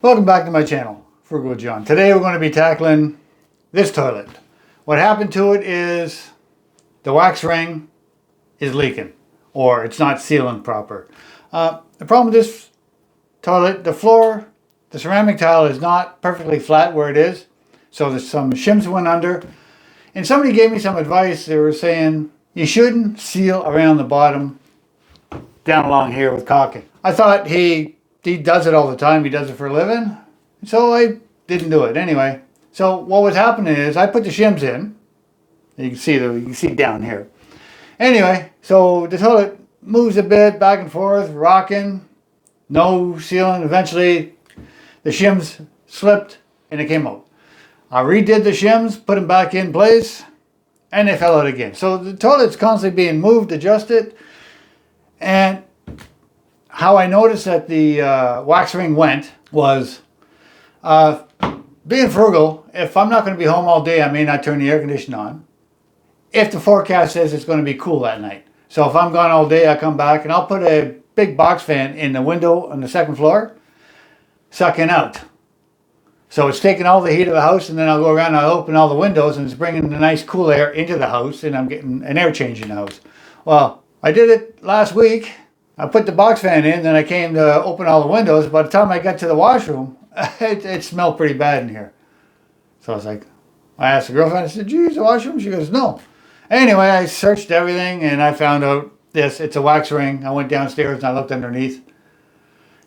Welcome back to my channel, Frugal with John. Today we're going to be tackling this toilet. What happened to it is the wax ring is leaking, or it's not sealing proper. The problem with this toilet, the floor, the ceramic tile is not perfectly flat where it is, so there's some shims went under. And somebody gave me some advice. They were saying you shouldn't seal around the bottom down along here with caulking. I thought he does it all the time. He does it for a living. So I didn't do it anyway. So what was happening is I put the shims in. You can see down here. Anyway, so the toilet moves a bit back and forth, rocking, no sealing. Eventually the shims slipped and it came out. I redid the shims, put them back in place, and they fell out again. So the toilet's constantly being moved, adjusted, and how I noticed that the wax ring went was being frugal. If I'm not going to be home all day, I may not turn the air conditioner on. If the forecast says it's going to be cool that night. So if I'm gone all day, I come back and I'll put a big box fan in the window on the second floor, sucking out. So it's taking all the heat of the house, and then I'll go around and I'll open all the windows and it's bringing the nice cool air into the house, and I'm getting an air change in the house. Well, I did it last week. I put the box fan in, then I came to open all the windows. By the time I got to the washroom, it smelled pretty bad in here. So I was like, I asked the girlfriend, I said, "Did you use the washroom?" She goes, "No." Anyway, I searched everything and I found out this, it's a wax ring. I went downstairs and I looked underneath,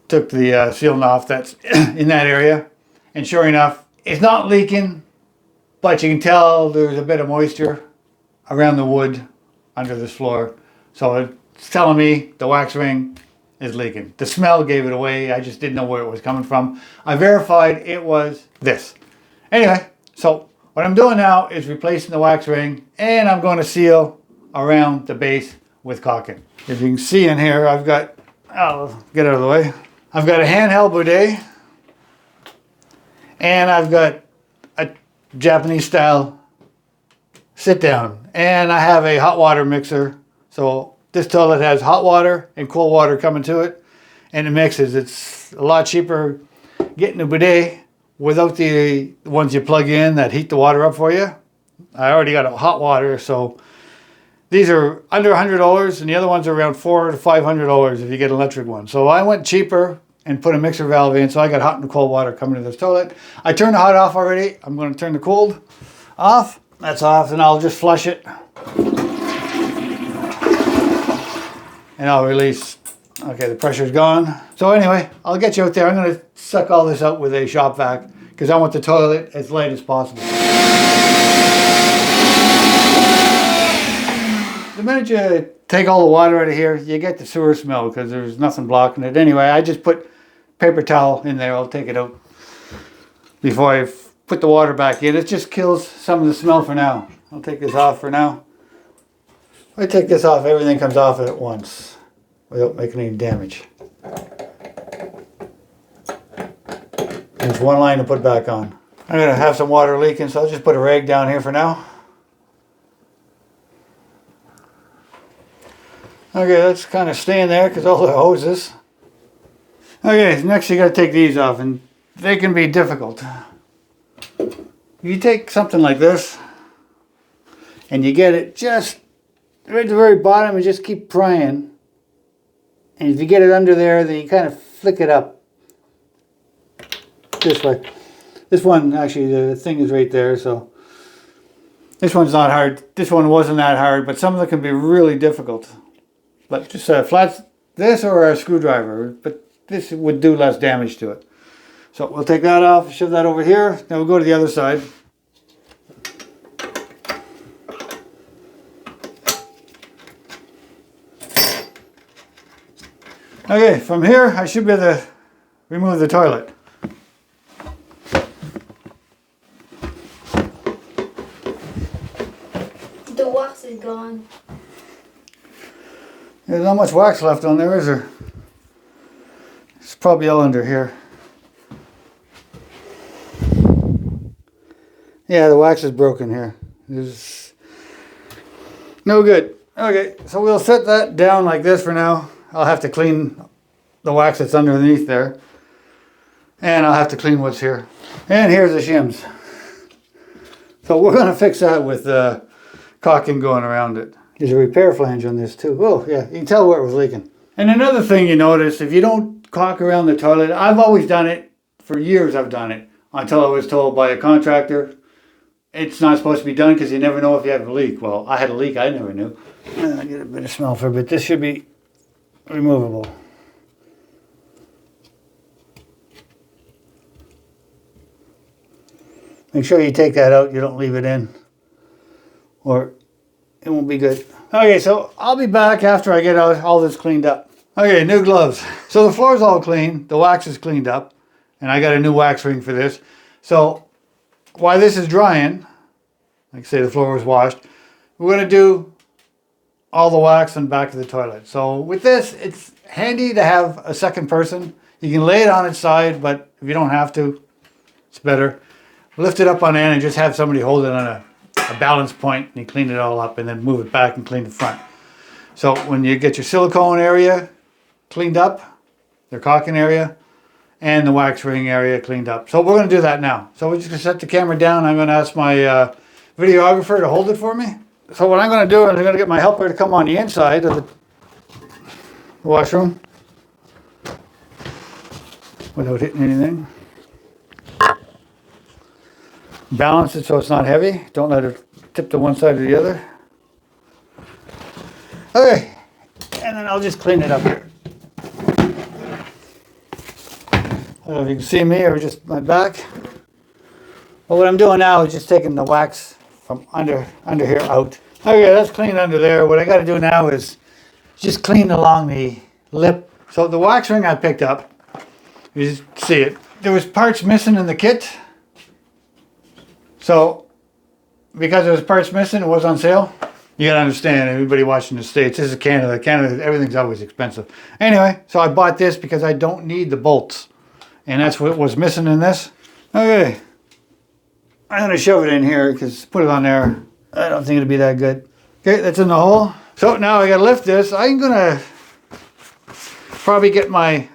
took the sealant off that's in that area. And sure enough, it's not leaking, but you can tell there's a bit of moisture around the wood under this floor. So it's telling me the wax ring is leaking. The smell gave it away. I just didn't know where it was coming from. I verified it was this. Anyway, so what I'm doing now is replacing the wax ring, and I'm going to seal around the base with caulking. If you can see in here, I've got, I'll get out of the way. I've got a handheld bidet, and I've got a Japanese style sit down, and I have a hot water mixer. So this toilet has hot water and cold water coming to it, and it mixes. It's a lot cheaper getting a bidet without the ones you plug in that heat the water up for you. I already got a hot water, so these are under $100, and the other ones are around $400 to $500 if you get an electric one. So I went cheaper and put a mixer valve in, so I got hot and cold water coming to this toilet. I turned the hot off already. I'm going to turn the cold off. That's off, and I'll just flush it. And I'll release. Okay, the pressure's gone. So anyway, I'll get you out there. I'm going to suck all this out with a shop vac because I want the toilet as light as possible. The minute you take all the water out of here, you get the sewer smell because there's nothing blocking it. Anyway, I just put paper towel in there. I'll take it out before I put the water back in. It just kills some of the smell for now. I'll take this off for now. If I take this off, everything comes off at once without making any damage. There's one line to put back on. I'm going to have some water leaking, so I'll just put a rag down here for now. Okay, that's kind of staying there because all the hoses. Okay, next you got to take these off, and they can be difficult. You take something like this, and you get it just right at the very bottom, and just keep prying. And if you get it under there, then you kind of flick it up this way. This one, actually, the thing is right there, so this one's not hard. This one wasn't that hard, but some of them can be really difficult. But just flat this or a screwdriver, but this would do less damage to it. So we'll take that off, shove that over here. Now we'll go to the other side. Okay, from here I should be able to remove the toilet. The wax is gone. There's not much wax left on there, is there? It's probably all under here. Yeah, the wax is broken here. There's no good. Okay, so we'll set that down like this for now. I'll have to clean the wax that's underneath there. And I'll have to clean what's here. And here's the shims. So we're going to fix that with caulking going around it. There's a repair flange on this too. Oh yeah, you can tell where it was leaking. And another thing you notice, if you don't caulk around the toilet, I've always done it, for years I've done it, until I was told by a contractor, it's not supposed to be done because you never know if you have a leak. Well, I had a leak, I never knew. I get a bit of smell for a bit. This should be removable. Make sure you take that out, you don't leave it in, or it won't be good. Okay, so I'll be back after I get all this cleaned up. Okay, new gloves. So the floor's all clean, the wax is cleaned up, and I got a new wax ring for this. So while this is drying, like I say, the floor was washed, we're going to do all the wax on the back of the toilet. So with this, it's handy to have a second person. You can lay it on its side, but if you don't have to, it's better. Lift it up on end and just have somebody hold it on a balance point, and you clean it all up and then move it back and clean the front. So when you get your silicone area cleaned up, the caulking area, and the wax ring area cleaned up. So we're going to do that now. So we're just going to set the camera down. I'm going to ask my videographer to hold it for me. So what I'm going to do is I'm going to get my helper to come on the inside of the washroom without hitting anything. Balance it so it's not heavy. Don't let it tip to one side or the other. Okay, and then I'll just clean it up here. I don't know if you can see me or just my back. But what I'm doing now is just taking the wax from under here out. Okay, that's clean under there. What I got to do now is just clean along the lip. So the wax ring I picked up, you just see it. There was parts missing in the kit. So, because there was parts missing, it was on sale. You gotta understand, everybody watching the States, this is Canada. Canada, everything's always expensive. Anyway, so I bought this because I don't need the bolts. And that's what was missing in this. Okay. I'm gonna shove it in here because put it on there, I don't think it'll be that good. Okay, that's in the hole. So now I gotta lift this. I'm gonna probably get my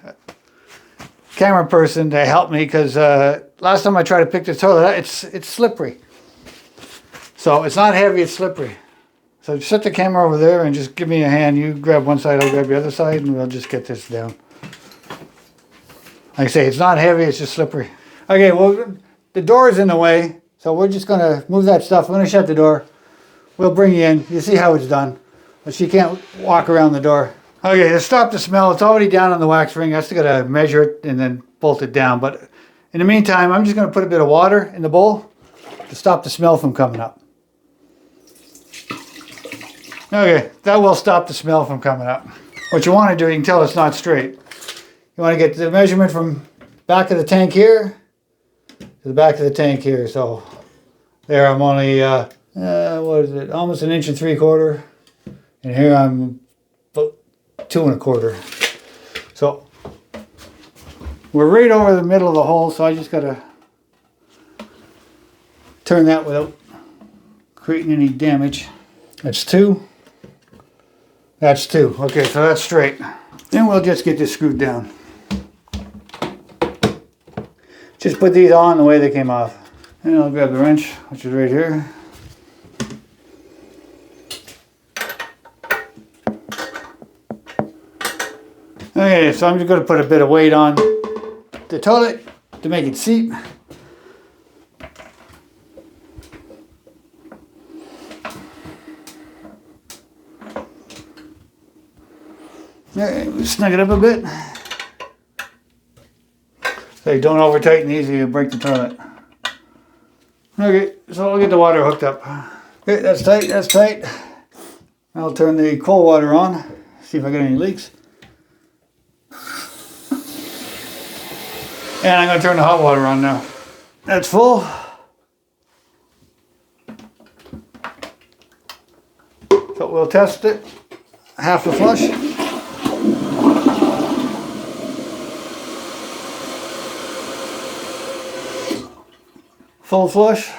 camera person to help me because last time I tried to pick the toilet, it's slippery. So it's not heavy, it's slippery. So set the camera over there and just give me a hand. You grab one side, I'll grab the other side, and we'll just get this down. Like I say, it's not heavy, it's just slippery. Okay, well, the door is in the way, so we're just going to move that stuff. I'm going to shut the door. We'll bring you in. You see how it's done. But she can't walk around the door. Okay, to stop the smell, it's already down on the wax ring. I still got to measure it and then bolt it down. But in the meantime, I'm just going to put a bit of water in the bowl to stop the smell from coming up. Okay, that will stop the smell from coming up. What you want to do, you can tell it's not straight. You want to get the measurement from back of the tank here to the back of the tank here. So there I'm only, what is it, almost 1 3/4 inches. And here I'm about 2 1/4. So we're right over the middle of the hole, so I just got to turn that without creating any damage. That's 2. That's 2. Okay, so that's straight. Then we'll just get this screwed down. Just put these on the way they came off. And I'll grab the wrench, which is right here. Okay, so I'm just going to put a bit of weight on the toilet to make it seat. Okay, snug it up a bit. So don't over tighten these or you'll break the toilet. Okay, so I'll get the water hooked up. Okay, that's tight, that's tight. I'll turn the cold water on, see if I get any leaks. And I'm going to turn the hot water on now. That's full. So we'll test it. Half the flush. Full flush.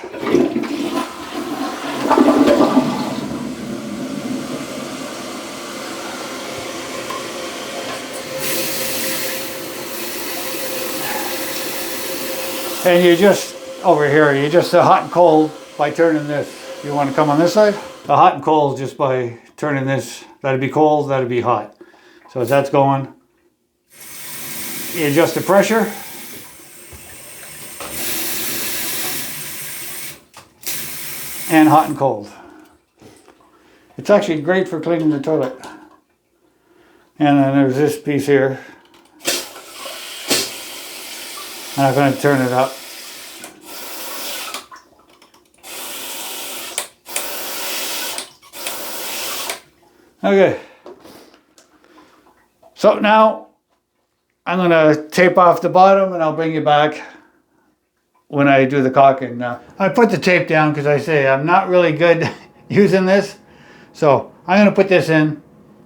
And you just, over here, you just hot and cold by turning this. You want to come on this side? The hot and cold just by turning this. That'd be cold, that'd be hot. So as that's going, you adjust the pressure. And hot and cold. It's actually great for cleaning the toilet. And then there's this piece here. And I'm going to turn it up. Okay. So now I'm going to tape off the bottom and I'll bring you back when I do the caulking. Now, I put the tape down because I say I'm not really good using this. So I'm going to put this in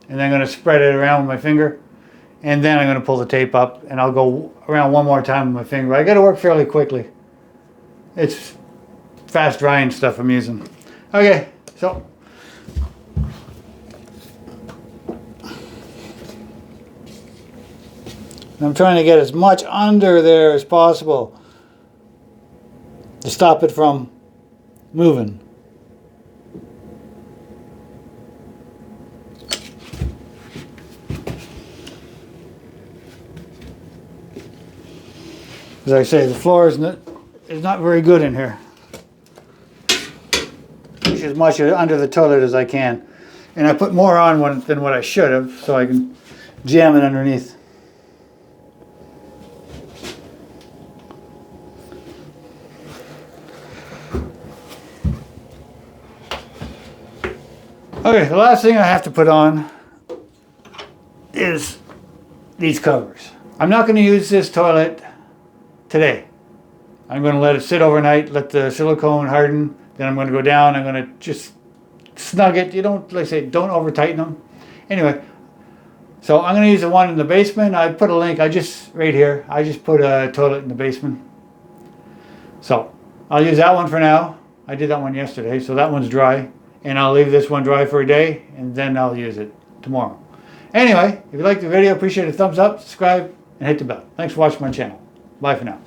and then I'm going to spread it around with my finger. And then I'm going to pull the tape up and I'll go around one more time with my finger. I got to work fairly quickly. It's fast drying stuff I'm using. Okay, so. I'm trying to get as much under there as possible to stop it from moving. As I say, the floor is not very good in here. Push as much under the toilet as I can. And I put more on than what I should have, so I can jam it underneath. Okay, the last thing I have to put on is these covers. I'm not going to use this toilet today. I'm going to let it sit overnight, let the silicone harden, then I'm going to go down, I'm going to just snug it. You don't, like I say, don't over tighten them. Anyway, so I'm going to use the one in the basement. I put a link, right here, I just put a toilet in the basement. So I'll use that one for now. I did that one yesterday, so that one's dry. And I'll leave this one dry for a day, and then I'll use it tomorrow. Anyway, if you liked the video, appreciate a thumbs up, subscribe, and hit the bell. Thanks for watching my channel. Bye for now.